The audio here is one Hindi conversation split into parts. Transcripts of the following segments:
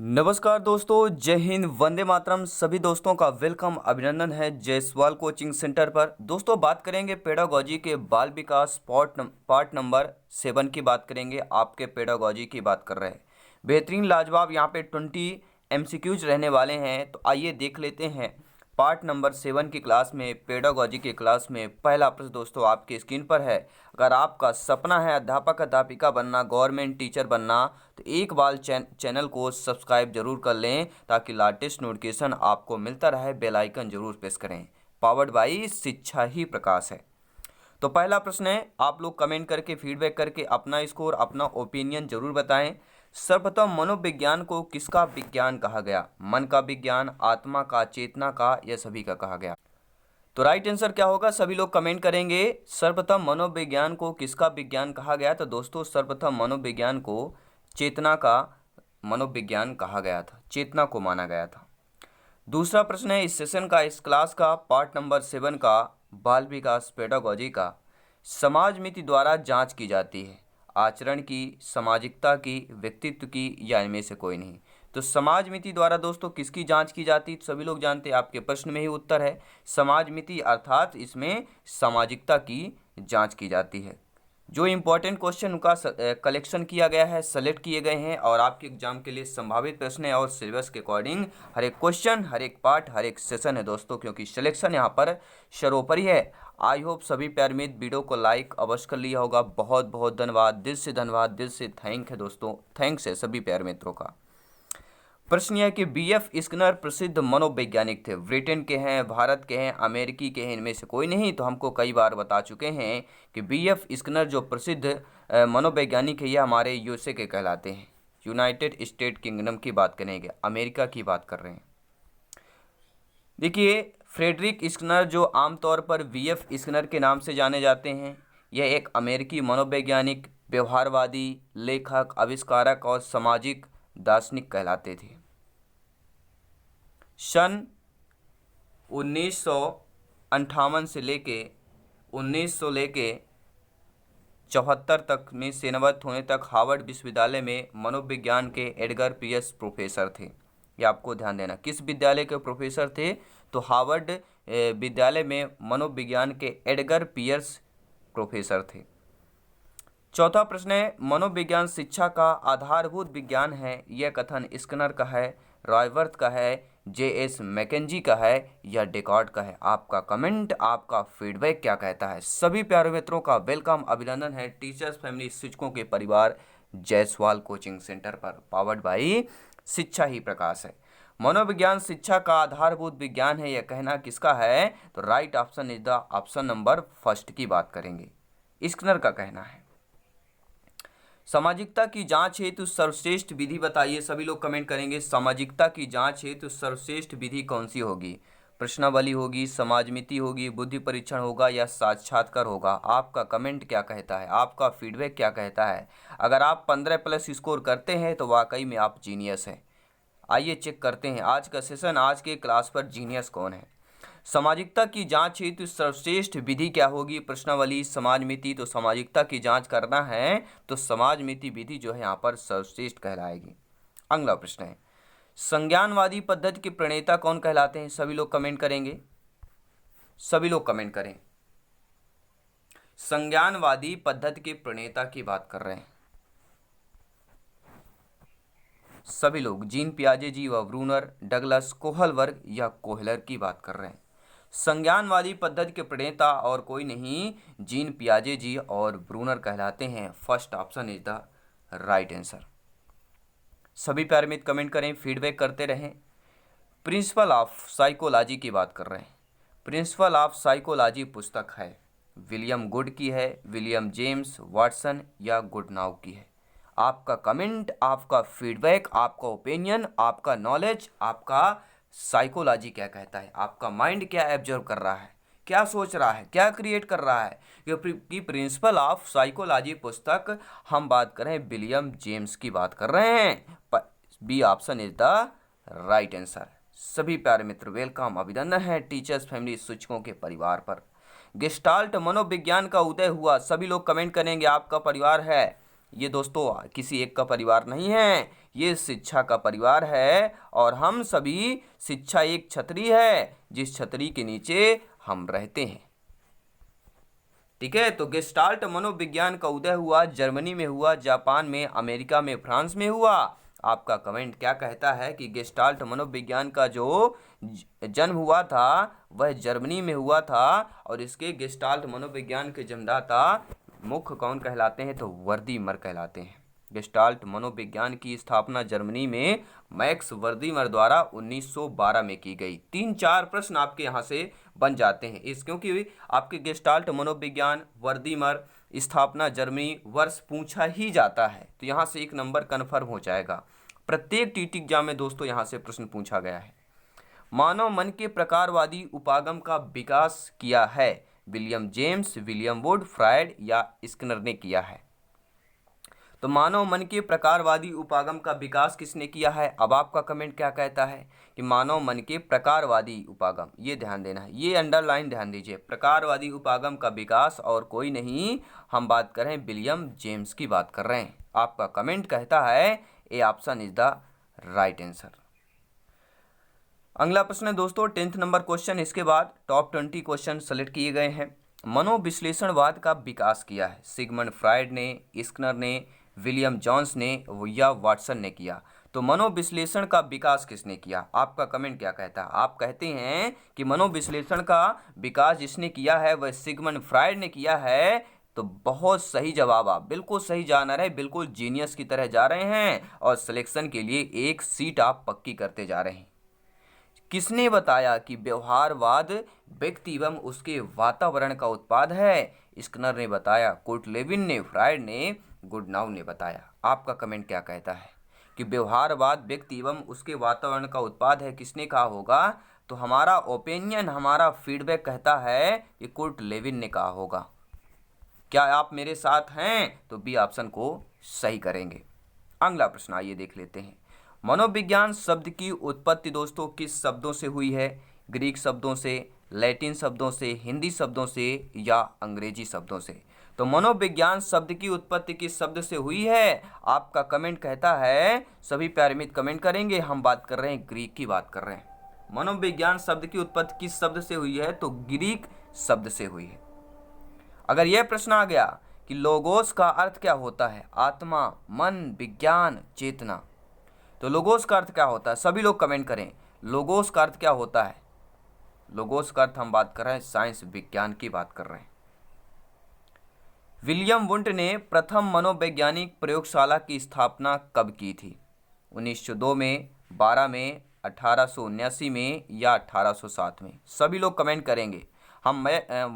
नमस्कार दोस्तों, जय हिंद, वंदे मातरम। सभी दोस्तों का वेलकम, अभिनंदन है जायसवाल कोचिंग सेंटर पर। दोस्तों बात करेंगे पेडागोजी के बाल विकास पार्ट नंबर 7 की बात करेंगे। आपके पेडागोजी की बात कर रहे हैं। बेहतरीन लाजवाब यहाँ पे 20 एमसीक्यूज रहने वाले हैं। तो आइए देख लेते हैं पार्ट नंबर 7 की क्लास में, पेडागोजी की क्लास में। पहला प्रश्न दोस्तों आपकी स्क्रीन पर है। अगर आपका सपना है अध्यापक अध्यापिका बनना, गवर्नमेंट टीचर बनना, तो एक बार चैनल को सब्सक्राइब जरूर कर लें ताकि लेटेस्ट नोटिफिकेशन आपको मिलता रहे। बेल आइकन जरूर प्रेस करें। पावर्ड बाई शिक्षा ही प्रकाश है। तो पहला प्रश्न है, आप लोग कमेंट करके फीडबैक करके अपना स्कोर, अपना ओपिनियन जरूर बताएं। सर्वप्रथम मनोविज्ञान को किसका विज्ञान कहा गया? मन का विज्ञान, आत्मा का, चेतना का, या सभी का कहा गया? तो राइट आंसर क्या होगा? सभी लोग कमेंट करेंगे। सर्वप्रथम मनोविज्ञान को किसका विज्ञान कहा गया? तो दोस्तों सर्वप्रथम मनोविज्ञान को चेतना का मनोविज्ञान कहा गया था, चेतना को माना गया था। दूसरा प्रश्न है इस सेशन का, इस क्लास का, पार्ट नंबर 7 का, बाल विकास पेडागोजी का, समाज मिति द्वारा जांच की जाती है। आचरण की, सामाजिकता की, व्यक्तित्व की, या इनमें से कोई नहीं? तो समाज मिति द्वारा दोस्तों किसकी जांच की जाती? सभी लोग जानते हैं, आपके प्रश्न में ही उत्तर है। समाज मिति अर्थात इसमें सामाजिकता की जांच की जाती है। जो इम्पोर्टेंट क्वेश्चन उनका कलेक्शन किया गया है, सेलेक्ट किए गए हैं और आपके एग्जाम के लिए संभावित प्रश्न है और सिलेबस के अकॉर्डिंग हर एक क्वेश्चन, हर एक पार्ट, हर एक सेशन है दोस्तों, क्योंकि सिलेक्शन यहाँ पर सर्वोपरि है। आई होप सभी प्यारे मित्र वीडियो को लाइक अवश्य कर लिया होगा। बहुत बहुत धन्यवाद, दिल से धन्यवाद, दिल से थैंक है दोस्तों, थैंक्स है सभी प्यारे मित्रों का। प्रश्न यह है कि बीएफ स्किनर प्रसिद्ध मनोवैज्ञानिक थे। ब्रिटेन के हैं, भारत के हैं, अमेरिकी के हैं, इनमें से कोई नहीं? तो हमको कई बार बता चुके हैं कि बीएफ स्किनर जो प्रसिद्ध मनोवैज्ञानिक है, ये हमारे यूएसए के कहलाते हैं। यूनाइटेड स्टेट किंगडम की बात करेंगे, अमेरिका की बात कर रहे हैं। देखिए फ्रेडरिक स्किनर जो आमतौर पर बीएफ स्किनर के नाम से जाने जाते हैं, यह एक अमेरिकी मनोवैज्ञानिक, व्यवहारवादी, लेखक, आविष्कारक और सामाजिक दार्शनिक कहलाते थे। सन 1958 से लेके 1974 तक में सेवानिवृत्त होने तक हार्वर्ड विश्वविद्यालय में मनोविज्ञान के एडगर पियर्स प्रोफेसर थे। ये आपको ध्यान देना, किस विद्यालय के प्रोफेसर थे? तो हार्वर्ड विद्यालय में मनोविज्ञान के एडगर पियर्स प्रोफेसर थे। चौथा प्रश्न है, मनोविज्ञान शिक्षा का आधारभूत विज्ञान है, यह कथन स्किनर का है, रॉयवर्थ का है, जे.एस. मैकेंजी का है, या डेकार्ट का है? आपका कमेंट, आपका फीडबैक क्या कहता है? सभी प्यारे मित्रों का वेलकम, अभिनंदन है टीचर्स फैमिली, शिक्षकों के परिवार जायसवाल कोचिंग सेंटर पर। पावर्ड बाई शिक्षा ही प्रकाश है। मनोविज्ञान शिक्षा का आधारभूत विज्ञान है, यह कहना किसका है? तो right option is the option number first की बात करेंगे, स्किनर का कहना है। सामाजिकता की जांच हेतु सर्वश्रेष्ठ विधि बताइए। सभी लोग कमेंट करेंगे, सामाजिकता की जांच हेतु सर्वश्रेष्ठ विधि कौन सी होगी? प्रश्नावली होगी, समाजमिति होगी, बुद्धि परीक्षण होगा, या साक्षात्कार होगा? आपका कमेंट क्या कहता है? आपका फीडबैक क्या कहता है? अगर आप 15+ स्कोर करते हैं तो वाकई में आप जीनियस हैं। आइए चेक करते हैं आज का सेशन, आज के क्लास पर जीनियस कौन है। सामाजिकता की जांच हेतु सर्वश्रेष्ठ विधि क्या होगी? प्रश्नावली, समाज मिति। तो सामाजिकता की जांच करना है तो समाज मिति विधि जो है यहाँ पर सर्वश्रेष्ठ कहलाएगी। अगला प्रश्न है, संज्ञानवादी पद्धति के प्रणेता कौन कहलाते हैं? सभी लोग कमेंट करेंगे, सभी लोग कमेंट करें। संज्ञानवादी पद्धति के प्रणेता की बात कर रहे हैं सभी लोग। जीन पियाजे जी व ब्रूनर, डगलस, कोहलवर्ग या कोहलर की बात कर रहे हैं। संज्ञानवादी पद्धति के प्रणेता और कोई नहीं, जीन पियाजे जी और ब्रूनर कहलाते हैं। First option is the right answer. सभी प्यारे मित्र कमेंट करें, फीडबैक करते रहें। प्रिंसिपल ऑफ साइकोलॉजी की बात कर रहे हैं। प्रिंसिपल ऑफ साइकोलॉजी पुस्तक है, विलियम गुड की है, विलियम जेम्स वाटसन या गुडनाउ की है? आपका कमेंट, आपका फीडबैक, आपका ओपिनियन, आपका नॉलेज, आपका साइकोलॉजी क्या कहता है? आपका माइंड क्या एब्जर्व कर रहा है, क्या सोच रहा है, क्या क्रिएट कर रहा है? कि प्रिंसिपल ऑफ साइकोलॉजी पुस्तक हम बात करें विलियम जेम्स की बात कर रहे हैं। B option is the right answer. सभी प्यारे मित्र वेलकम, अभिनंदन है टीचर्स फैमिली, शिक्षकों के परिवार पर। गेस्टाल्ट मनोविज्ञान का उदय हुआ, सभी लोग कमेंट करेंगे, आपका परिवार है ये दोस्तों किसी एक का परिवार नहीं है, ये शिक्षा का परिवार है और हम सभी शिक्षा एक छतरी है जिस छतरी के नीचे हम रहते हैं। ठीक है, तो गेस्टाल्ट मनोविज्ञान का उदय हुआ जर्मनी में हुआ, जापान में, अमेरिका में, फ्रांस में हुआ। आपका कमेंट क्या कहता है कि गेस्टाल्ट मनोविज्ञान का जो जन्म हुआ था वह जर्मनी में हुआ था और इसके गेस्टाल्ट मनोविज्ञान के जन्मदाता मुख्य कौन कहलाते हैं? तो वर्दीमर कहलाते हैं। गेस्टाल्ट मनोविज्ञान की स्थापना जर्मनी में मैक्स वर्दीमर द्वारा 1912 में की गई। 3-4 प्रश्न आपके यहाँ से बन जाते हैं इस, क्योंकि आपके गेस्टाल्ट मनोविज्ञान, वर्दीमर, स्थापना जर्मनी, वर्ष पूछा ही जाता है, तो यहाँ से 1 नंबर कन्फर्म हो जाएगा। प्रत्येक टीटी एग्जाम में दोस्तों यहाँ से प्रश्न पूछा गया है। मानव मन के प्रकारवादी उपागम का विकास किया है William James, William Wood, Freud या स्किनर ने किया है? तो मानव मन के प्रकारवादी उपागम का विकास किसने किया है? अब आपका कमेंट क्या कहता है कि मानव मन के प्रकारवादी उपागम, ये ध्यान देना है, ये अंडरलाइन ध्यान दीजिए। प्रकारवादी उपागम का विकास और कोई नहीं, हम बात कर रहे हैं विलियम जेम्स की बात कर रहे हैं। आपका कमेंट कहता है A option is the right answer. अगला प्रश्न है दोस्तों 10th नंबर क्वेश्चन। इसके बाद टॉप 20 क्वेश्चन सेलेक्ट किए गए हैं। मनोविश्लेषणवाद का विकास किया है सिगमंड फ्रायड ने, स्किनर ने, विलियम जॉन्स ने या वाटसन ने किया? तो मनोविश्लेषण का विकास किसने किया? आपका कमेंट क्या कहता है? आप कहते हैं कि मनोविश्लेषण का विकास जिसने किया है वह सिगमंड फ्रायड ने किया है, तो बहुत सही जवाब, आप बिल्कुल सही जा रहे हैं, बिल्कुल जीनियस की तरह जा रहे हैं और सिलेक्शन के लिए एक सीट आप पक्की करते जा रहे हैं। किसने बताया कि व्यवहारवाद व्यक्ति एवं उसके वातावरण का उत्पाद है? स्किनर ने बताया, कुर्ट लेविन ने, फ्रायड ने, गुडनाउ ने बताया। आपका कमेंट क्या कहता है कि व्यवहारवाद व्यक्ति एवं उसके वातावरण का उत्पाद है, किसने कहा होगा? तो हमारा ओपिनियन, हमारा फीडबैक कहता है कि कुर्ट लेविन ने कहा होगा। क्या आप मेरे साथ हैं? तो बी ऑप्शन को सही करेंगे। अगला प्रश्न आइए देख लेते हैं। मनोविज्ञान शब्द की उत्पत्ति दोस्तों किस शब्दों से हुई है? ग्रीक शब्दों से, लैटिन शब्दों से, हिंदी शब्दों से या अंग्रेजी शब्दों से? तो मनोविज्ञान शब्द की उत्पत्ति किस शब्द से हुई है? आपका कमेंट कहता है, सभी प्यारे मित्र कमेंट करेंगे, हम बात कर रहे हैं ग्रीक की बात कर रहे हैं। मनोविज्ञान शब्द की उत्पत्ति किस शब्द से हुई है? तो ग्रीक शब्द से हुई है। अगर यह प्रश्न आ गया कि लोगोस का अर्थ क्या होता है? आत्मा, मन, विज्ञान, चेतना। तो लोगोस का अर्थ क्या होता है? सभी लोग कमेंट करें, लोगोस का अर्थ क्या होता है? लोगोस का अर्थ हम बात कर रहे हैं साइंस, विज्ञान की बात कर रहे हैं। विलियम वुंट ने प्रथम मनोवैज्ञानिक प्रयोगशाला की स्थापना कब की थी? 1902 में, 12 में, 1879 में या 1807 में? सभी लोग कमेंट करेंगे। हम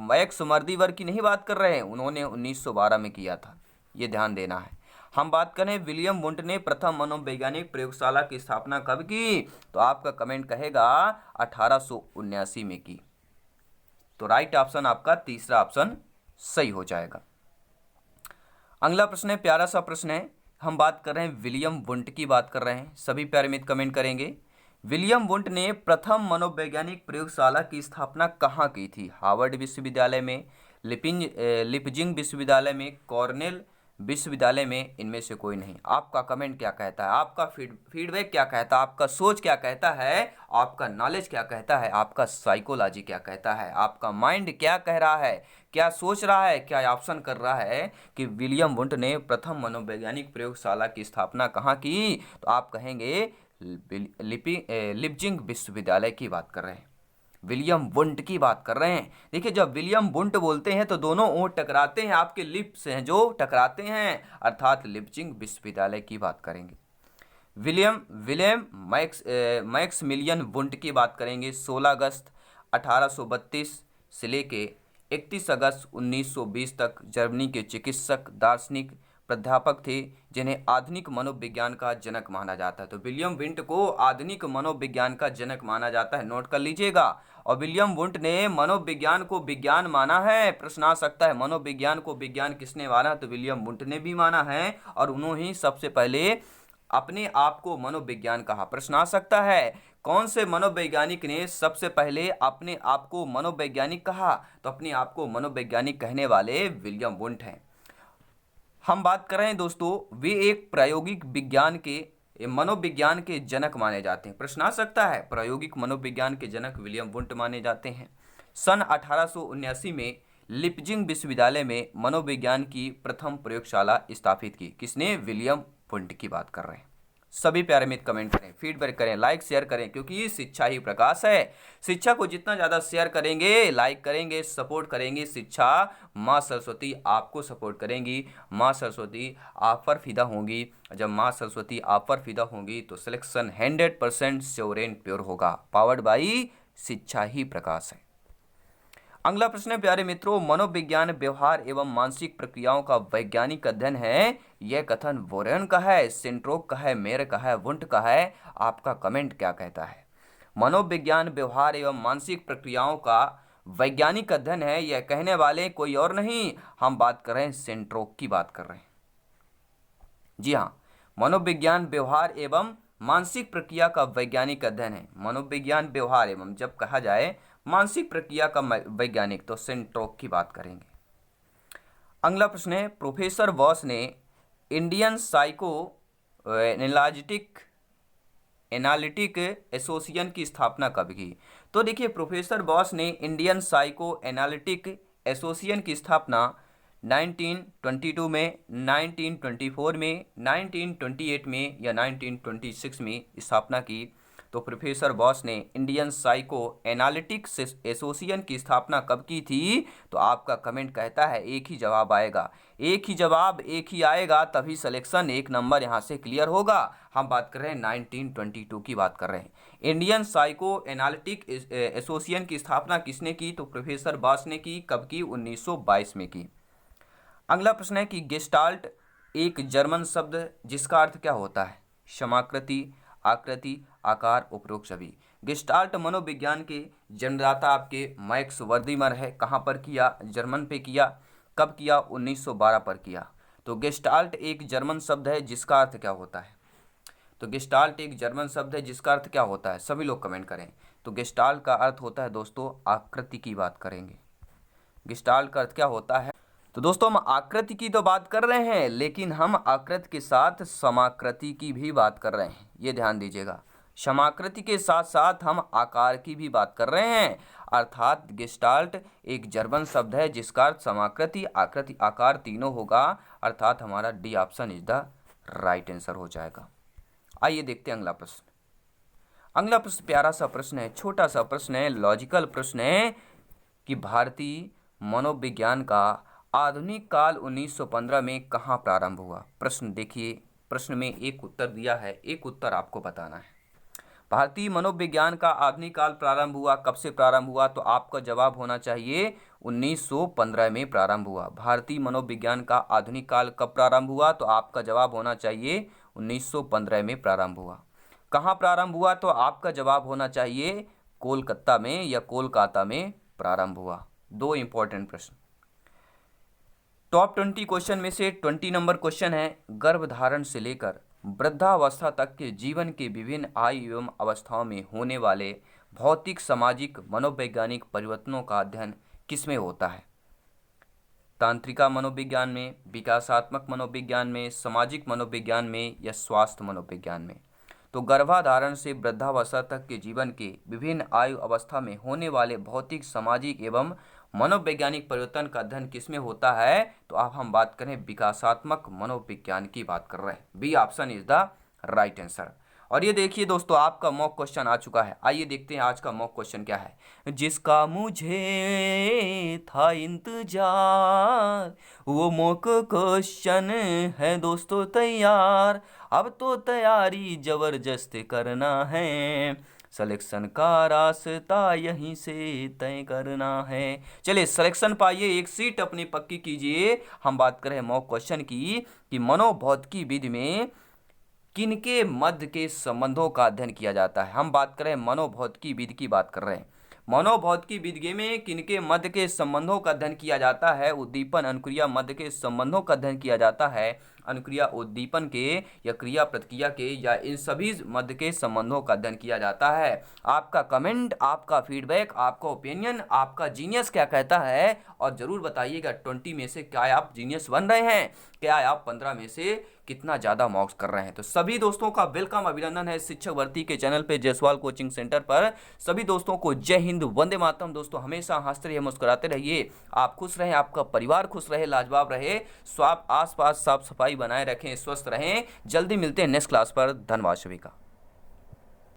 मैक्स वर्दीमर की नहीं बात कर रहे हैं, उन्होंने 1912 में किया था, ये ध्यान देना है। हम बात करें विलियम वुंट ने प्रथम मनोवैज्ञानिक प्रयोगशाला की स्थापना कब की? तो आपका कमेंट कहेगा 1879 में की। तो राइट ऑप्शन आपका तीसरा ऑप्शन सही हो जाएगा। अगला प्रश्न है, प्यारा सा प्रश्न है। हम बात कर रहे हैं विलियम वुंट की बात कर रहे हैं, सभी प्यारे मित्र कमेंट करेंगे। विलियम वुंट ने प्रथम मनोवैज्ञानिक प्रयोगशाला की स्थापना कहाँ की थी? हार्वर्ड विश्वविद्यालय में, लिपजिंग विश्वविद्यालय में, कॉर्नेल विश्वविद्यालय में, इनमें से कोई नहीं। आपका कमेंट क्या कहता है? आपका फीडबैक क्या कहता है? आपका सोच क्या कहता है? आपका नॉलेज क्या कहता है? आपका साइकोलॉजी क्या कहता है? आपका माइंड क्या कह रहा है, क्या सोच रहा है, क्या ऑप्शन कर रहा है कि विलियम वुंट ने प्रथम मनोवैज्ञानिक प्रयोगशाला की स्थापना कहाँ की? तो आप कहेंगे लिपजिंग विश्वविद्यालय की बात कर रहे हैं, विलियम वुंट की बात कर रहे हैं। देखिए, जब विलियम वुंट बोलते हैं तो दोनों ओंठ टकराते हैं, आपके लिप्स हैं जो टकराते हैं, अर्थात लिपजिंग विश्वविद्यालय की बात करेंगे। विलियम मैक्समिलियन वुंट की बात करेंगे। 16 अगस्त 1832 से लेके 31 अगस्त 1920 तक जर्मनी के चिकित्सक, दार्शनिक, प्राध्यापक थे जिन्हें आधुनिक मनोविज्ञान का जनक माना जाता है। तो विलियम वुंट को आधुनिक मनोविज्ञान का जनक माना जाता है, नोट कर लीजिएगा। और विलियम वुंट ने मनोविज्ञान को विज्ञान माना है। प्रश्न आ सकता है मनोविज्ञान को विज्ञान किसने माना? तो विलियम वुंट ने भी माना है और उन्होंने ही सबसे पहले अपने आप को मनोविज्ञान कहा। प्रश्न आ सकता है कौन से मनोवैज्ञानिक ने सबसे पहले अपने आप को मनोवैज्ञानिक कहा? तो अपने आप को मनोवैज्ञानिक कहने वाले विलियम वुंट हैं। हम बात कर रहे हैं दोस्तों, वे एक प्रायोगिक विज्ञान के मनोविज्ञान के जनक माने जाते हैं। प्रश्न आ सकता है, प्रायोगिक मनोविज्ञान के जनक विलियम वुंट माने जाते हैं। सन 1879 में लिपजिंग विश्वविद्यालय में मनोविज्ञान की प्रथम प्रयोगशाला स्थापित की। किसने? विलियम वुंट की बात कर रहे हैं। सभी प्यारे मित्र कमेंट करें, फीडबैक करें, लाइक शेयर करें, क्योंकि शिक्षा ही प्रकाश है। शिक्षा को जितना ज़्यादा शेयर करेंगे, लाइक करेंगे, सपोर्ट करेंगे, शिक्षा माँ सरस्वती आपको सपोर्ट करेंगी। माँ सरस्वती आप पर फिदा होंगी। जब माँ सरस्वती आप पर फिदा होंगी तो सिलेक्शन 100% श्योर एंड प्योर होगा। पावर्ड बाई शिक्षा ही प्रकाश है। अगला प्रश्न है प्यारे मित्रों, मनोविज्ञान व्यवहार एवं मानसिक प्रक्रियाओं का वैज्ञानिक अध्ययन है। यह कथन वोरेन का है, सेंट्रोक का है, मेयर का है, वुंट का है? आपका कमेंट क्या कहता है? मनोविज्ञान व्यवहार एवं मानसिक प्रक्रियाओं का वैज्ञानिक अध्ययन है, यह कहने वाले कोई और नहीं, हम बात कर रहे हैं सेंट्रोक की बात कर रहे हैं। जी हाँ, मनोविज्ञान व्यवहार एवं मानसिक प्रक्रिया का वैज्ञानिक अध्ययन है। मनोविज्ञान व्यवहार एवं जब कहा जाए मानसिक प्रक्रिया का वैज्ञानिक तो सेंट्रोक की बात करेंगे। अगला प्रश्न है, प्रोफेसर बॉस ने इंडियन साइको एनालिटिक एसोसिएशन की स्थापना कब की? तो देखिए, प्रोफेसर बॉस ने इंडियन साइको एनालिटिक एसोसिएशन की स्थापना 1922 में, 1924 में, 1928 में या 1926 में स्थापना की। तो प्रोफेसर बॉस ने इंडियन साइको एनालिटिक्स एसोसिएशन की स्थापना कब की थी? तो आपका कमेंट कहता है एक ही जवाब आएगा, एक ही जवाब एक ही आएगा, तभी सिलेक्शन 1 नंबर यहाँ से क्लियर होगा। हम बात कर रहे हैं 1922 की बात कर रहे हैं। इंडियन साइको एनालिटिक एसोसिएशन की स्थापना किसने की? तो प्रोफेसर बॉस ने की। कब की? 1922 में की। अगला प्रश्न है कि गेस्टाल्ट एक जर्मन शब्द जिसका अर्थ क्या होता है? समाकृति, आकृति, आकार, उपरोक्त सभी। गेस्टाल्ट मनोविज्ञान के जन्मदाता आपके मैक्स वर्दीमर है। कहाँ पर किया? जर्मन पे किया। कब किया? 1912 पर किया। तो गेस्टाल्ट एक जर्मन शब्द है जिसका अर्थ क्या होता है? तो गेस्टाल्ट एक जर्मन शब्द है जिसका अर्थ क्या होता है? सभी लोग कमेंट करें। तो गेस्टाल्ट का अर्थ होता है दोस्तों आकृति की बात करेंगे। गेस्टाल्ट का अर्थ क्या होता है? तो दोस्तों हम आकृति की तो बात कर रहे हैं, लेकिन हम आकृति के साथ समाकृति की भी बात कर रहे हैं, ये ध्यान दीजिएगा। समाकृति के साथ साथ हम आकार की भी बात कर रहे हैं। अर्थात गेस्टाल्ट एक जर्मन शब्द है जिसका अर्थ समाकृति, आकृति, आकार तीनों होगा। अर्थात हमारा D option is the right answer हो जाएगा। आइए देखते हैं अगला प्रश्न। अगला प्रश्न प्यारा सा प्रश्न है, छोटा सा प्रश्न है, लॉजिकल प्रश्न है कि भारतीय मनोविज्ञान का आधुनिक काल 1915 में कहाँ प्रारंभ हुआ? प्रश्न देखिए, प्रश्न में एक उत्तर दिया है, एक उत्तर आपको बताना है। भारतीय मनोविज्ञान का आधुनिक काल प्रारंभ हुआ, कब से प्रारंभ हुआ? तो आपका जवाब होना चाहिए 1915 में प्रारंभ हुआ। भारतीय मनोविज्ञान का आधुनिक काल कब प्रारंभ हुआ? तो आपका जवाब होना चाहिए 1915 में प्रारंभ हुआ। कहाँ प्रारंभ हुआ? तो आपका जवाब होना चाहिए कोलकाता में या कोलकाता में प्रारंभ हुआ। दो इंपॉर्टेंट प्रश्न। टॉप 20 क्वेश्चन में से 20 नंबर क्वेश्चन है, गर्भधारण से लेकर वृद्धावस्था तक के जीवन के विभिन्न आयु एवं अवस्थाओं में होने वाले भौतिक, सामाजिक, मनोवैज्ञानिक परिवर्तनों का अध्ययन किसमें होता है? तांत्रिका मनोविज्ञान में, विकासात्मक मनोविज्ञान में, सामाजिक मनोविज्ञान में या स्वास्थ्य मनोविज्ञान में? तो गर्भाधारण से वृद्धावस्था तक के जीवन के विभिन्न आयु अवस्था में होने वाले भौतिक, सामाजिक एवं मनोवैज्ञानिक परिवर्तन का अध्ययन किसमें होता है? तो अब हम बात करें विकासात्मक मनोविज्ञान की बात कर रहे हैं। B option is the right answer. और ये देखिए दोस्तों, आपका मॉक क्वेश्चन आ चुका है। आइए देखते हैं आज का मॉक क्वेश्चन क्या है। जिसका मुझे था इंतजार, वो मॉक क्वेश्चन है दोस्तों तैयार। अब तो तैयारी जबरदस्त करना है, सिलेक्शन का रास्ता यहीं से तय करना है। चलिए सिलेक्शन पाइए, एक सीट अपनी पक्की कीजिए। हम बात करें मॉक क्वेश्चन की कि मनोभौतिकी विधि में किनके मध्य के संबंधों का अध्ययन किया जाता है। हम बात करें मनोभौतिकी विधि की बात कर रहे हैं। मनोभौतिकी विधि में किनके मध्य के संबंधों का अध्ययन किया जाता है? उद्दीपन, अनुक्रिया मध्य के संबंधों का अध्ययन किया जाता है। अनुक्रिया उद्दीपन के या क्रिया प्रतिक्रिया के या इन सभी मध्य के संबंधों का अध्ययन किया जाता है। आपका कमेंट, आपका फीडबैक, आपका ओपिनियन, आपका जीनियस क्या कहता है, और जरूर बताइएगा 20 में से क्या आप जीनियस बन रहे हैं, क्या आप 15 में से कितना ज़्यादा मार्क्स कर रहे हैं। तो सभी दोस्तों का वेलकम, अभिनंदन है शिक्षक भर्ती के चैनल पे जायसवाल कोचिंग सेंटर पर। सभी दोस्तों को जय हिंद, वंदे मातरम। दोस्तों हमेशा हंसते रहिए, मुस्कुराते रहिए, आप खुश रहें, आपका परिवार खुश रहे, लाजवाब रहे, स्वास्थ्य आसपास साफ सफाई बनाए रखें, स्वस्थ रहें। जल्दी मिलते हैं नेक्स्ट क्लास पर। धन्यवाद सभी का।